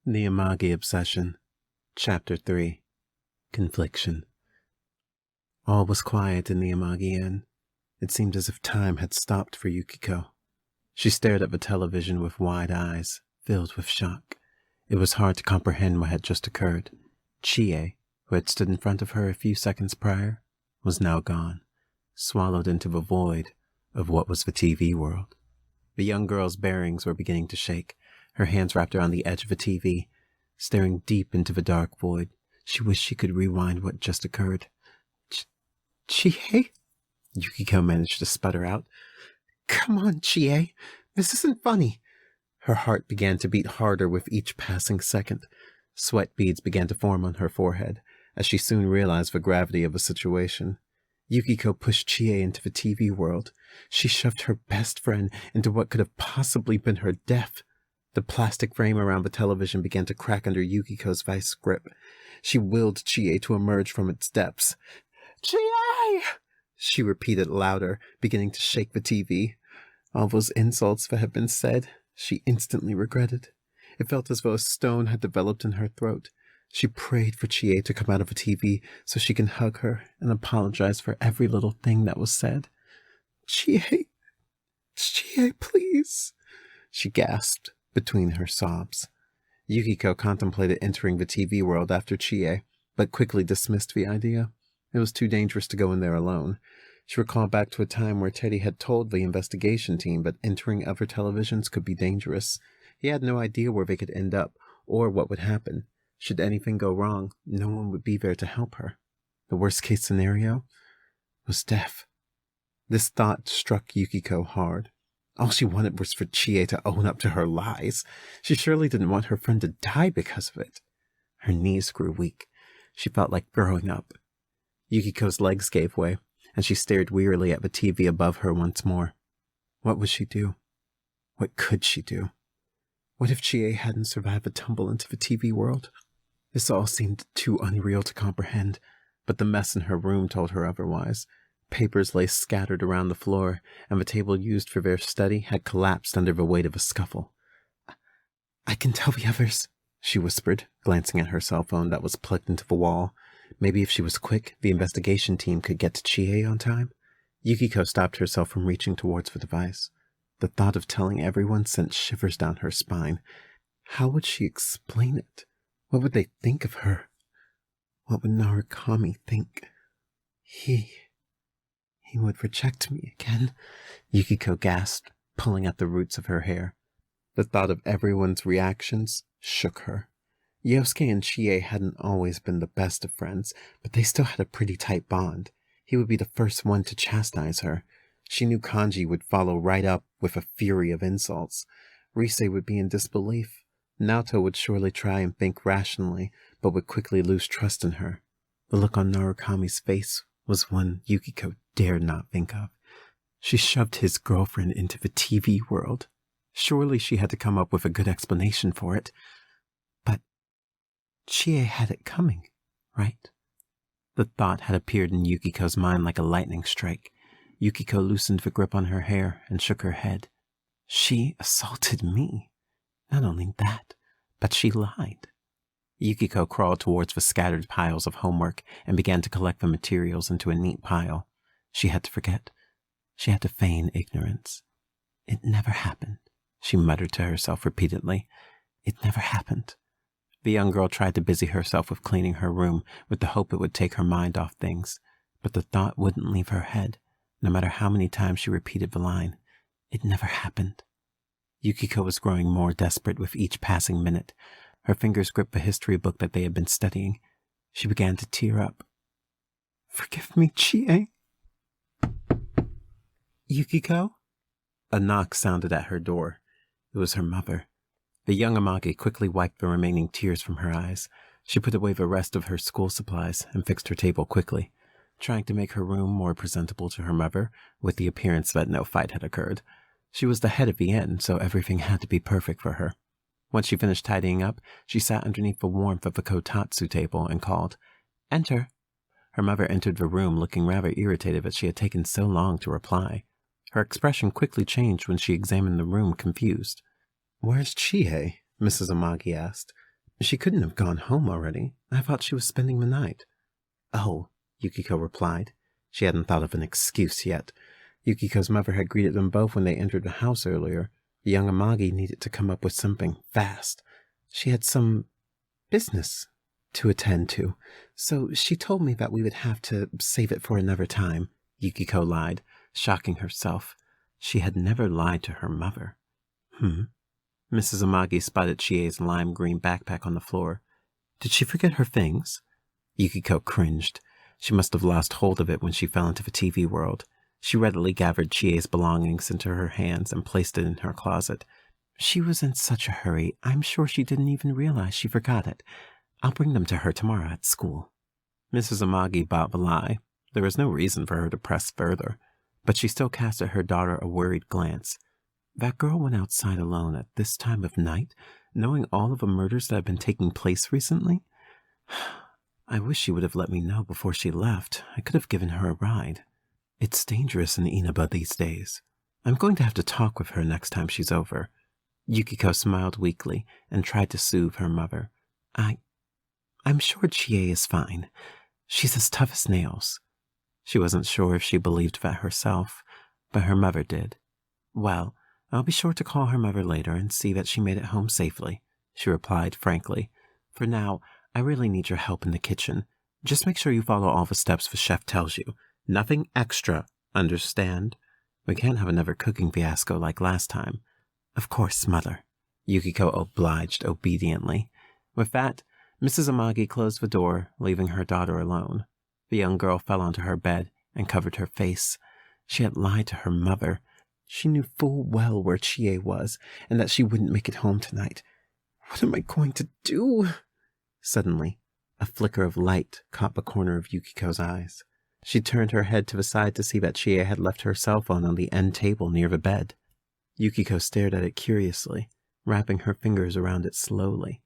The Amagi Obsession, Chapter 3, Confliction. All was quiet in the Amagi Inn. It seemed as if time had stopped for Yukiko. She stared at the television with wide eyes, filled with shock. It was hard to comprehend what had just occurred. Chie, who had stood in front of her a few seconds prior, was now gone, swallowed into the void of what was the TV world. The young girl's bearings were beginning to shake. Her hands wrapped around the edge of the TV. Staring deep into the dark void, she wished she could rewind what just occurred. Chie? Yukiko managed to sputter out. Come on, Chie. This isn't funny. Her heart began to beat harder with each passing second. Sweat beads began to form on her forehead, as she soon realized the gravity of the situation. Yukiko pushed Chie into the TV world. She shoved her best friend into what could have possibly been her death. The plastic frame around the television began to crack under Yukiko's vice grip. She willed Chie to emerge from its depths. Chie! She repeated louder, beginning to shake the TV. All those insults that had been said, she instantly regretted. It felt as though a stone had developed in her throat. She prayed for Chie to come out of the TV so she can hug her and apologize for every little thing that was said. Chie, please, she gasped between her sobs. Yukiko contemplated entering the TV world after Chie, but quickly dismissed the idea. It was too dangerous to go in there alone. She recalled back to a time where Teddy had told the investigation team that entering other televisions could be dangerous. He had no idea where they could end up, or what would happen. Should anything go wrong, no one would be there to help her. The worst-case scenario was death. This thought struck Yukiko hard. All she wanted was for Chie to own up to her lies. She surely didn't want her friend to die because of it. Her knees grew weak. She felt like throwing up. Yukiko's legs gave way, and she stared wearily at the TV above her once more. What would she do? What could she do? What if Chie hadn't survived the tumble into the TV world? This all seemed too unreal to comprehend, but the mess in her room told her otherwise. Papers lay scattered around the floor, and the table used for their study had collapsed under the weight of a scuffle. I can tell the others, she whispered, glancing at her cell phone that was plugged into the wall. Maybe if she was quick, the investigation team could get to Chie on time. Yukiko stopped herself from reaching towards the device. The thought of telling everyone sent shivers down her spine. How would she explain it? What would they think of her? What would Narukami think? He would reject me again, Yukiko gasped, pulling at the roots of her hair. The thought of everyone's reactions shook her. Yosuke and Chie hadn't always been the best of friends, but they still had a pretty tight bond. He would be the first one to chastise her. She knew Kanji would follow right up with a fury of insults. Rise would be in disbelief. Naoto would surely try and think rationally, but would quickly lose trust in her. The look on Narukami's face was one Yukiko dared not think of. She shoved his girlfriend into the TV world. Surely she had to come up with a good explanation for it. But Chie had it coming, right? The thought had appeared in Yukiko's mind like a lightning strike. Yukiko loosened the grip on her hair and shook her head. She assaulted me. Not only that, but she lied. Yukiko crawled towards the scattered piles of homework and began to collect the materials into a neat pile. She had to forget. She had to feign ignorance. It never happened, she muttered to herself repeatedly. It never happened. The young girl tried to busy herself with cleaning her room with the hope it would take her mind off things, but the thought wouldn't leave her head, no matter how many times she repeated the line. It never happened. Yukiko was growing more desperate with each passing minute. Her fingers gripped the history book that they had been studying. She began to tear up. Forgive me, Chie. Yukiko? A knock sounded at her door. It was her mother. The young Amagi quickly wiped the remaining tears from her eyes. She put away the rest of her school supplies and fixed her table quickly, trying to make her room more presentable to her mother, with the appearance that no fight had occurred. She was the head of the inn, so everything had to be perfect for her. Once she finished tidying up, she sat underneath the warmth of the kotatsu table and called, Enter. Her mother entered the room looking rather irritated that she had taken so long to reply. Her expression quickly changed when she examined the room confused. Where's Chie? Mrs. Amagi asked. She couldn't have gone home already. I thought she was spending the night. Oh, Yukiko replied. She hadn't thought of an excuse yet. Yukiko's mother had greeted them both when they entered the house earlier. The young Amagi needed to come up with something fast. She had some business to attend to, so she told me that we would have to save it for another time, Yukiko lied, shocking herself. She had never lied to her mother. Mrs. Amagi spotted Chie's lime green backpack on the floor. Did she forget her things? Yukiko cringed. She must have lost hold of it when she fell into the TV world. She readily gathered Chie's belongings into her hands and placed it in her closet. She was in such a hurry, I'm sure she didn't even realize she forgot it. I'll bring them to her tomorrow at school. Mrs. Amagi bought the lie. There was no reason for her to press further, but she still cast at her daughter a worried glance. That girl went outside alone at this time of night, knowing all of the murders that had been taking place recently? I wish she would have let me know before she left. I could have given her a ride. It's dangerous in Inaba these days. I'm going to have to talk with her next time she's over. Yukiko smiled weakly and tried to soothe her mother. I'm sure Chie is fine. She's as tough as nails. She wasn't sure if she believed that herself, but her mother did. Well, I'll be sure to call her mother later and see that she made it home safely, she replied frankly. For now, I really need your help in the kitchen. Just make sure you follow all the steps the chef tells you. Nothing extra, understand? We can't have another cooking fiasco like last time. Of course, mother. Yukiko obliged obediently. With that, Mrs. Amagi closed the door, leaving her daughter alone. The young girl fell onto her bed and covered her face. She had lied to her mother. She knew full well where Chie was, and that she wouldn't make it home tonight. What am I going to do? Suddenly, a flicker of light caught the corner of Yukiko's eyes. She turned her head to the side to see that Chie had left her cell phone on the end table near the bed. Yukiko stared at it curiously, wrapping her fingers around it slowly.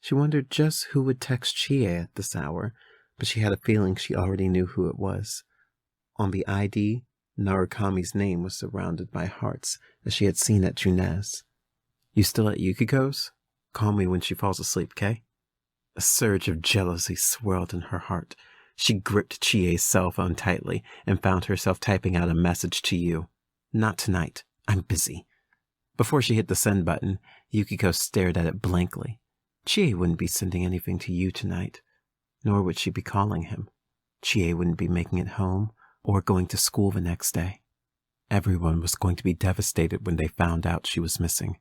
She wondered just who would text Chie at this hour, but she had a feeling she already knew who it was. On the ID, Narukami's name was surrounded by hearts, as she had seen at Junez. You still at Yukiko's? Call me when she falls asleep, Kay? A surge of jealousy swirled in her heart. She gripped Chie's cell phone tightly and found herself typing out a message to you. Not tonight. I'm busy. Before she hit the send button, Yukiko stared at it blankly. Chie wouldn't be sending anything to you tonight, nor would she be calling him. Chie wouldn't be making it home or going to school the next day. Everyone was going to be devastated when they found out she was missing.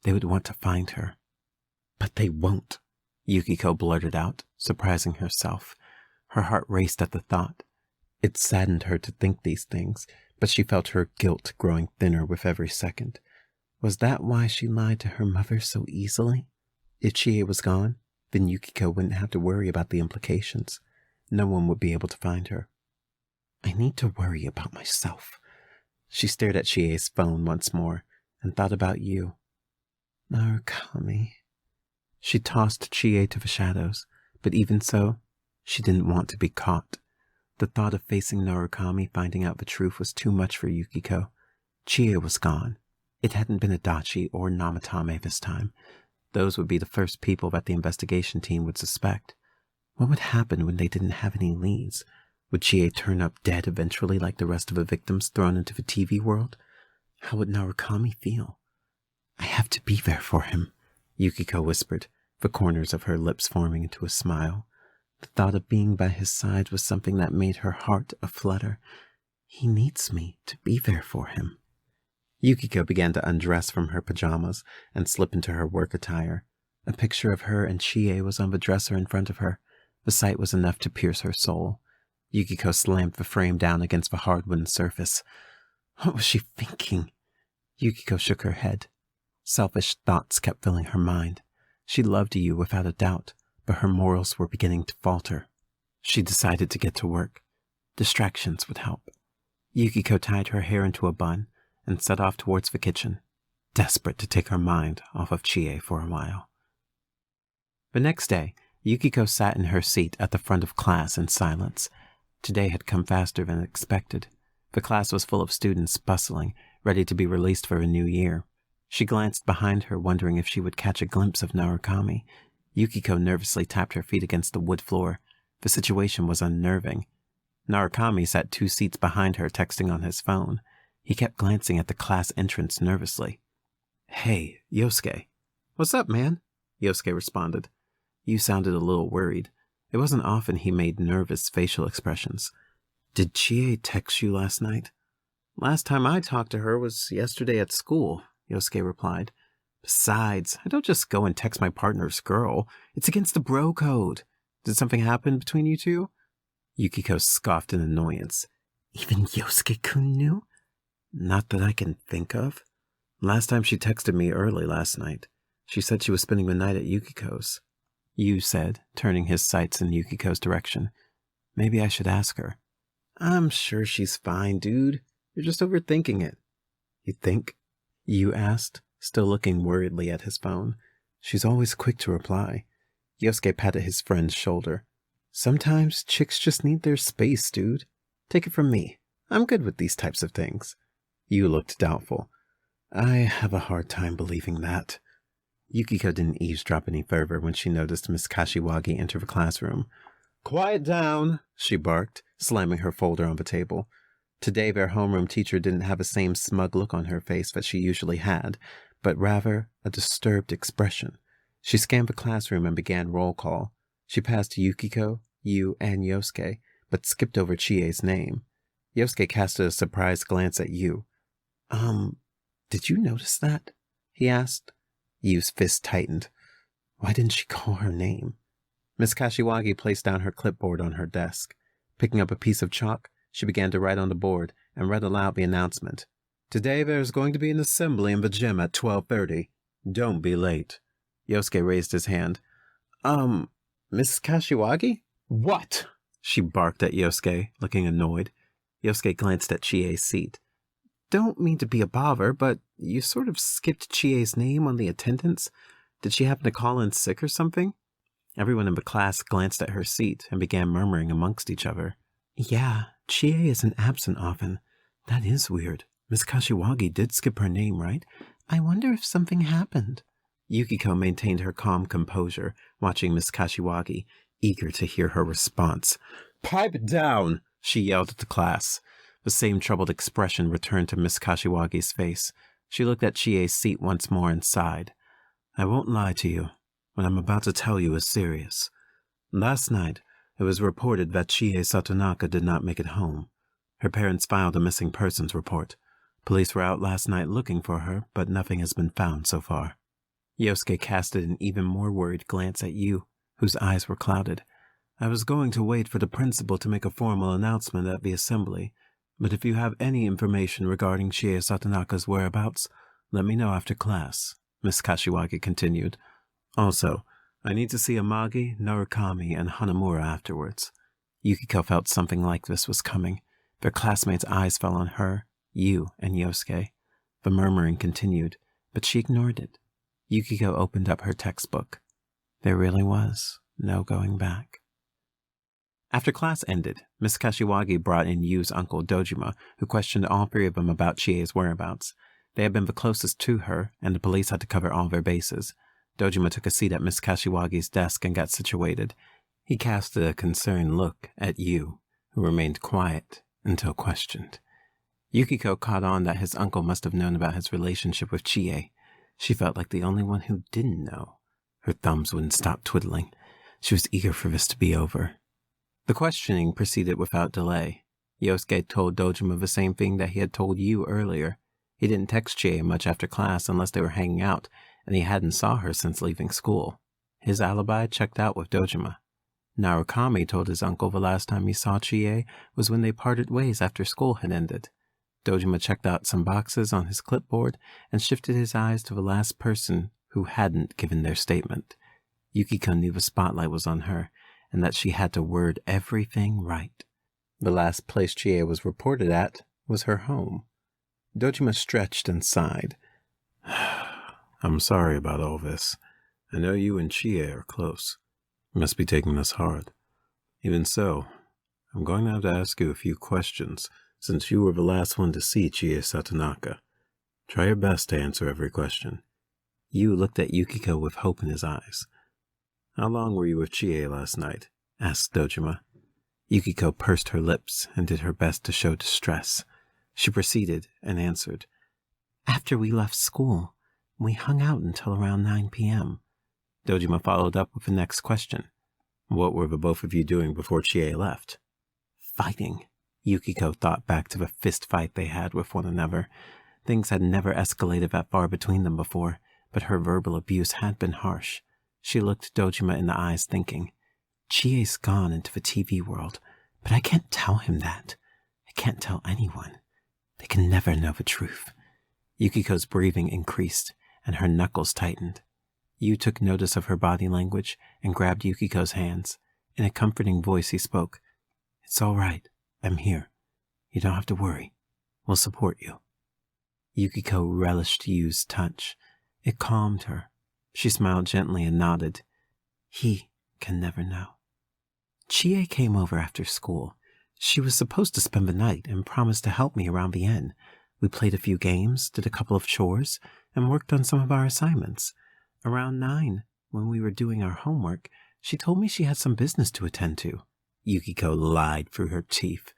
They would want to find her. But they won't, Yukiko blurted out, surprising herself. Her heart raced at the thought. It saddened her to think these things, but she felt her guilt growing thinner with every second. Was that why she lied to her mother so easily? If Chie was gone, then Yukiko wouldn't have to worry about the implications. No one would be able to find her. I need to worry about myself. She stared at Chie's phone once more and thought about you. Narukami. She tossed Chie to the shadows, but even so, she didn't want to be caught. The thought of facing Narukami finding out the truth was too much for Yukiko. Chie was gone. It hadn't been Adachi or Namatame this time. Those would be the first people that the investigation team would suspect. What would happen when they didn't have any leads? Would Chie turn up dead eventually like the rest of the victims thrown into the TV world? How would Narukami feel? I have to be there for him, Yukiko whispered, the corners of her lips forming into a smile. The thought of being by his side was something that made her heart aflutter. He needs me to be there for him. Yukiko began to undress from her pajamas and slip into her work attire. A picture of her and Chie was on the dresser in front of her. The sight was enough to pierce her soul. Yukiko slammed the frame down against the hard wooden surface. What was she thinking? Yukiko shook her head. Selfish thoughts kept filling her mind. She loved you without a doubt, but her morals were beginning to falter. She decided to get to work. Distractions would help. Yukiko tied her hair into a bun and set off towards the kitchen, desperate to take her mind off of Chie for a while. The next day, Yukiko sat in her seat at the front of class in silence. Today had come faster than expected. The class was full of students bustling, ready to be released for a new year. She glanced behind her, wondering if she would catch a glimpse of Narukami. Yukiko nervously tapped her feet against the wood floor. The situation was unnerving. Narukami sat 2 seats behind her, texting on his phone. He kept glancing at the class entrance nervously. "Hey, Yosuke." "What's up, man?" Yosuke responded. Yu sounded a little worried. It wasn't often he made nervous facial expressions. "Did Chie text you last night?" "Last time I talked to her was yesterday at school," Yosuke replied. "Besides, I don't just go and text my partner's girl. It's against the bro code. Did something happen between you two?" Yukiko scoffed in annoyance. "Even Yosuke-kun knew?" "Not that I can think of. Last time she texted me early last night. She said she was spending the night at Yukiko's," Yu said, turning his sights in Yukiko's direction. "Maybe I should ask her." "I'm sure she's fine, dude. You're just overthinking it." "You think?" Yu asked, still looking worriedly at his phone. "She's always quick to reply." Yosuke patted his friend's shoulder. "Sometimes chicks just need their space, dude. Take it from me. I'm good with these types of things." Yu looked doubtful. "I have a hard time believing that." Yukiko didn't eavesdrop any further when she noticed Miss Kashiwagi enter the classroom. "Quiet down," she barked, slamming her folder on the table. Today their homeroom teacher didn't have the same smug look on her face that she usually had, but rather a disturbed expression. She scanned the classroom and began roll call. She passed Yukiko, Yu, and Yosuke, but skipped over Chie's name. Yosuke casted a surprised glance at Yu. Did you notice that?" he asked. Yu's fist tightened. Why didn't she call her name? Miss Kashiwagi placed down her clipboard on her desk. Picking up a piece of chalk, she began to write on the board and read aloud the announcement. "Today there's going to be an assembly in the gym at 12:30. Don't be late." Yosuke raised his hand. Miss Kashiwagi?" "What?" she barked at Yosuke, looking annoyed. Yosuke glanced at Chie's seat. "Don't mean to be a bother, but you sort of skipped Chie's name on the attendance. Did she happen to call in sick or something?" Everyone in the class glanced at her seat and began murmuring amongst each other. "Yeah, Chie isn't absent often. That is weird. Miss Kashiwagi did skip her name, right? I wonder if something happened." Yukiko maintained her calm composure, watching Miss Kashiwagi, eager to hear her response. "Pipe down!" she yelled at the class. The same troubled expression returned to Miss Kashiwagi's face. She looked at Chie's seat once more and sighed. "I won't lie to you. What I'm about to tell you is serious. Last night, it was reported that Chie Satonaka did not make it home. Her parents filed a missing persons report. Police were out last night looking for her, but nothing has been found so far." Yosuke casted an even more worried glance at Yu, whose eyes were clouded. "I was going to wait for the principal to make a formal announcement at the assembly, but if you have any information regarding Chie Satonaka's whereabouts, let me know after class," Miss Kashiwagi continued. "Also, I need to see Amagi, Narukami, and Hanamura afterwards." Yukiko felt something like this was coming. Their classmates' eyes fell on her, Yu, and Yosuke. The murmuring continued, but she ignored it. Yukiko opened up her textbook. There really was no going back. After class ended, Miss Kashiwagi brought in Yu's uncle Dojima, who questioned all 3 of them about Chie's whereabouts. They had been the closest to her, and the police had to cover all their bases. Dojima took a seat at Miss Kashiwagi's desk and got situated. He cast a concerned look at Yu, who remained quiet until questioned. Yukiko caught on that his uncle must have known about his relationship with Chie. She felt like the only one who didn't know. Her thumbs wouldn't stop twiddling. She was eager for this to be over. The questioning proceeded without delay. Yosuke told Dojima the same thing that he had told Yu earlier. He didn't text Chie much after class unless they were hanging out, and he hadn't saw her since leaving school. His alibi checked out with Dojima. Narukami told his uncle the last time he saw Chie was when they parted ways after school had ended. Dojima checked out some boxes on his clipboard and shifted his eyes to the last person who hadn't given their statement. Yukiko knew the spotlight was on her, and that she had to word everything right. The last place Chie was reported at was her home. Dojima stretched and sighed. "I'm sorry about all this. I know you and Chie are close. You must be taking this hard. Even so, I'm going to have to ask you a few questions, since you were the last one to see Chie Satonaka. Try your best to answer every question." Yu looked at Yukiko with hope in his eyes. How long were you with Chie last night? Asked Dojima. Yukiko pursed her lips and did her best to show distress. She proceeded and answered, After we left school, we hung out until around 9 p.m. Dojima followed up with the next question. What were the both of you doing before Chie left? Fighting. Yukiko thought back to the fist fight they had with one another. Things had never escalated that far between them before, but her verbal abuse had been harsh. She looked Dojima in the eyes thinking, Chie's gone into the TV world, but I can't tell him that. I can't tell anyone. They can never know the truth. Yukiko's breathing increased, and her knuckles tightened. Yu took notice of her body language and grabbed Yukiko's hands. In a comforting voice he spoke, It's all right. I'm here. You don't have to worry. We'll support you. Yukiko relished Yu's touch. It calmed her. She smiled gently and nodded. He can never know. Chie came over after school. She was supposed to spend the night and promised to help me around the inn. We played a few games, did a couple of chores, and worked on some of our assignments. Around 9, when we were doing our homework, she told me she had some business to attend to. Yukiko lied through her teeth.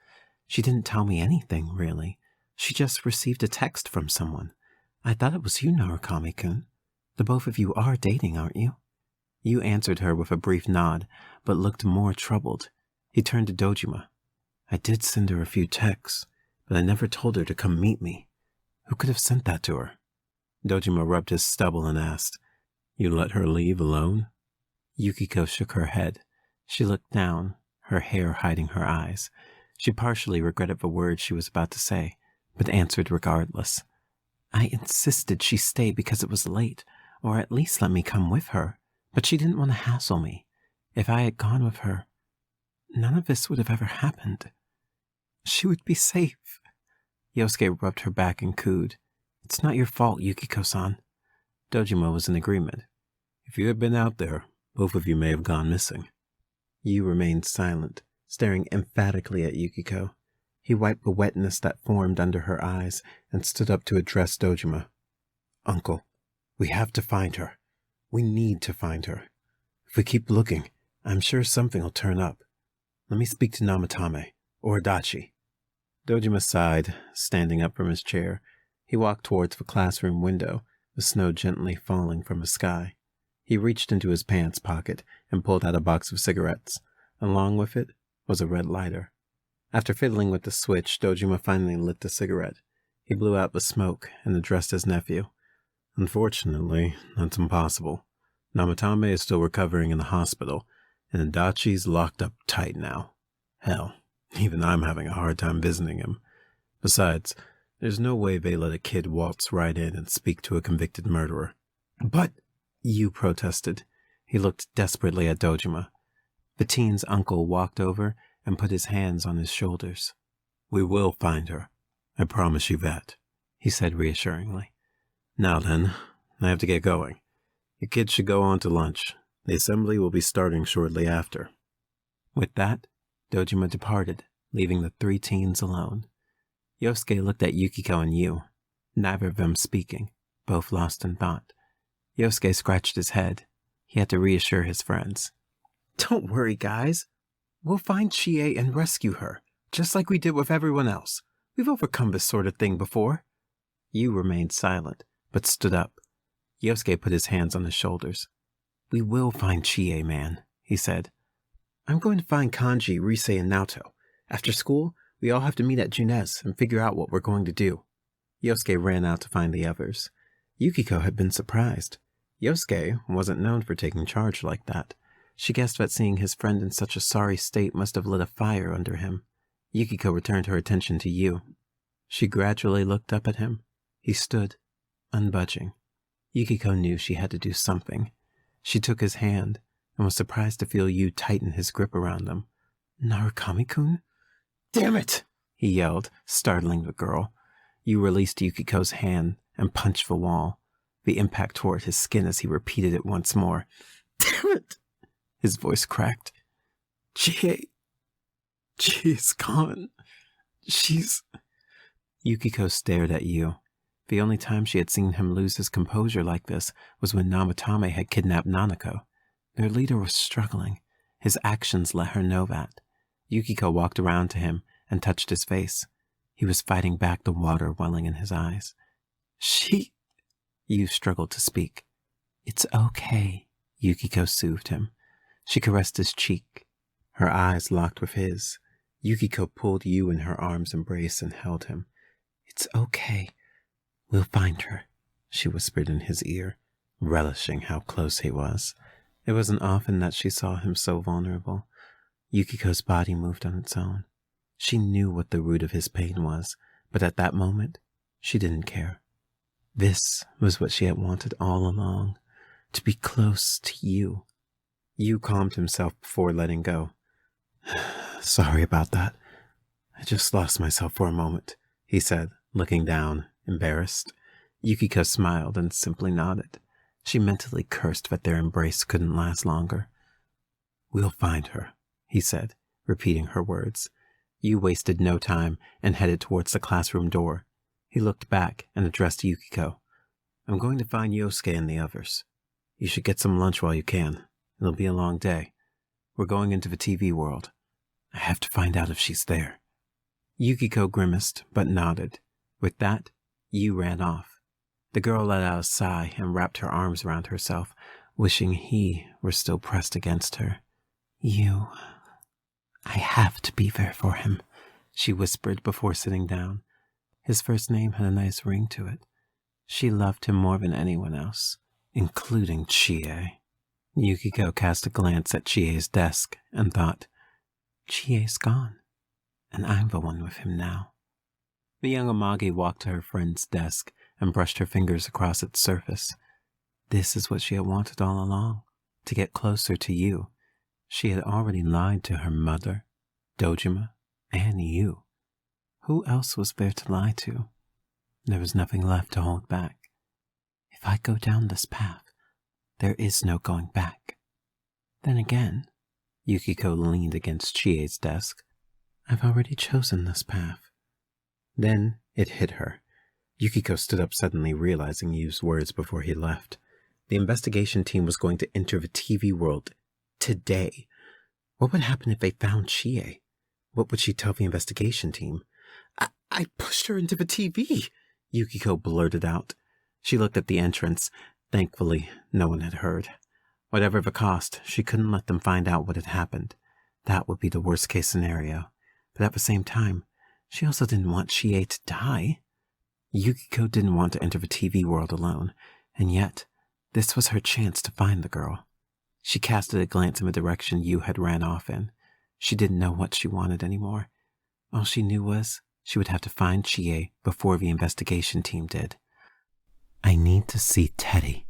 She didn't tell me anything, really. She just received a text from someone. I thought it was you, Narukami-kun. The both of you are dating, aren't you? Yu answered her with a brief nod, but looked more troubled. He turned to Dojima. I did send her a few texts, but I never told her to come meet me. Who could have sent that to her? Dojima rubbed his stubble and asked, You let her leave alone? Yukiko shook her head. She looked down, her hair hiding her eyes. She partially regretted the words she was about to say, but answered regardless. I insisted she stay because it was late, or at least let me come with her, but she didn't want to hassle me. If I had gone with her, none of this would have ever happened. She would be safe. Yosuke rubbed her back and cooed. It's not your fault, Yukiko-san. Dojima was in agreement. If you had been out there, both of you may have gone missing. Yu remained silent, staring emphatically at Yukiko. He wiped the wetness that formed under her eyes and stood up to address Dojima. Uncle, we have to find her. We need to find her. If we keep looking, I'm sure something will turn up. Let me speak to Namatame, or Adachi. Dojima sighed, standing up from his chair. He walked towards the classroom window, the snow gently falling from the sky. He reached into his pants pocket and pulled out a box of cigarettes. Along with it was a red lighter. After fiddling with the switch, Dojima finally lit the cigarette. He blew out the smoke and addressed his nephew. Unfortunately, that's impossible. Namatame is still recovering in the hospital, and Adachi's locked up tight now. Hell, even I'm having a hard time visiting him. Besides, there's no way they let a kid waltz right in and speak to a convicted murderer. But, Yu protested. He looked desperately at Dojima. The teen's uncle walked over and put his hands on his shoulders. We will find her. I promise you that, he said reassuringly. Now then, I have to get going. The kids should go on to lunch. The assembly will be starting shortly after. With that, Dojima departed, leaving the 3 teens alone. Yosuke looked at Yukiko and Yu, neither of them speaking, both lost in thought. Yosuke scratched his head. He had to reassure his friends. Don't worry, guys. We'll find Chie and rescue her, just like we did with everyone else. We've overcome this sort of thing before. Yu remained silent, but stood up. Yosuke put his hands on his shoulders. We will find Chie, man, he said. I'm going to find Kanji, Rise, and Naoto. After school, we all have to meet at Junez and figure out what we're going to do. Yosuke ran out to find the others. Yukiko had been surprised. Yosuke wasn't known for taking charge like that. She guessed that seeing his friend in such a sorry state must have lit a fire under him. Yukiko returned her attention to Yu. She gradually looked up at him. He stood, unbudging. Yukiko knew she had to do something. She took his hand and was surprised to feel Yu tighten his grip around them. Narukami-kun? Damn it! He yelled, startling the girl. Yu released Yukiko's hand and punched the wall. The impact tore his skin as he repeated it once more. Damn it! His voice cracked. She's gone. She's... Yukiko stared at Yu. The only time she had seen him lose his composure like this was when Namatame had kidnapped Nanako. Their leader was struggling. His actions let her know that. Yukiko walked around to him and touched his face. He was fighting back the water welling in his eyes. Yu struggled to speak. It's okay, Yukiko soothed him. She caressed his cheek. Her eyes locked with his. Yukiko pulled Yu in her arms' embrace and held him. It's okay. We'll find her, she whispered in his ear, relishing how close he was. It wasn't often that she saw him so vulnerable. Yukiko's body moved on its own. She knew what the root of his pain was, but at that moment, she didn't care. This was what she had wanted all along, to be close to you. Yu calmed himself before letting go. Sorry about that. I just lost myself for a moment, he said, looking down, embarrassed. Yukiko smiled and simply nodded. She mentally cursed that their embrace couldn't last longer. We'll find her, he said, repeating her words. Yu wasted no time and headed towards the classroom door. He looked back and addressed Yukiko. I'm going to find Yosuke and the others. You should get some lunch while you can. It'll be a long day. We're going into the TV world. I have to find out if she's there. Yukiko grimaced, but nodded. With that, Yu ran off. The girl let out a sigh and wrapped her arms around herself, wishing he were still pressed against her. Yu, I have to be there for him, she whispered before sitting down. His first name had a nice ring to it. She loved him more than anyone else, including Chie. Yukiko cast a glance at Chie's desk and thought, Chie's gone, and I'm the one with him now. The young Amagi walked to her friend's desk and brushed her fingers across its surface. This is what she had wanted all along, to get closer to you. She had already lied to her mother, Dojima, and you. Who else was there to lie to? There was nothing left to hold back. If I go down this path, there is no going back. Then again, Yukiko leaned against Chie's desk. I've already chosen this path. Then it hit her. Yukiko stood up suddenly, realizing Yu's words before he left. The investigation team was going to enter the TV world today. What would happen if they found Chie? What would she tell the investigation team? I pushed her into the TV, Yukiko blurted out. She looked at the entrance. Thankfully, no one had heard. Whatever the cost, she couldn't let them find out what had happened. That would be the worst-case scenario. But at the same time, she also didn't want Chie to die. Yukiko didn't want to enter the TV world alone, and yet, this was her chance to find the girl. She casted a glance in the direction Yu had ran off in. She didn't know what she wanted anymore. All she knew was she would have to find Chie before the investigation team did. I need to see Teddy,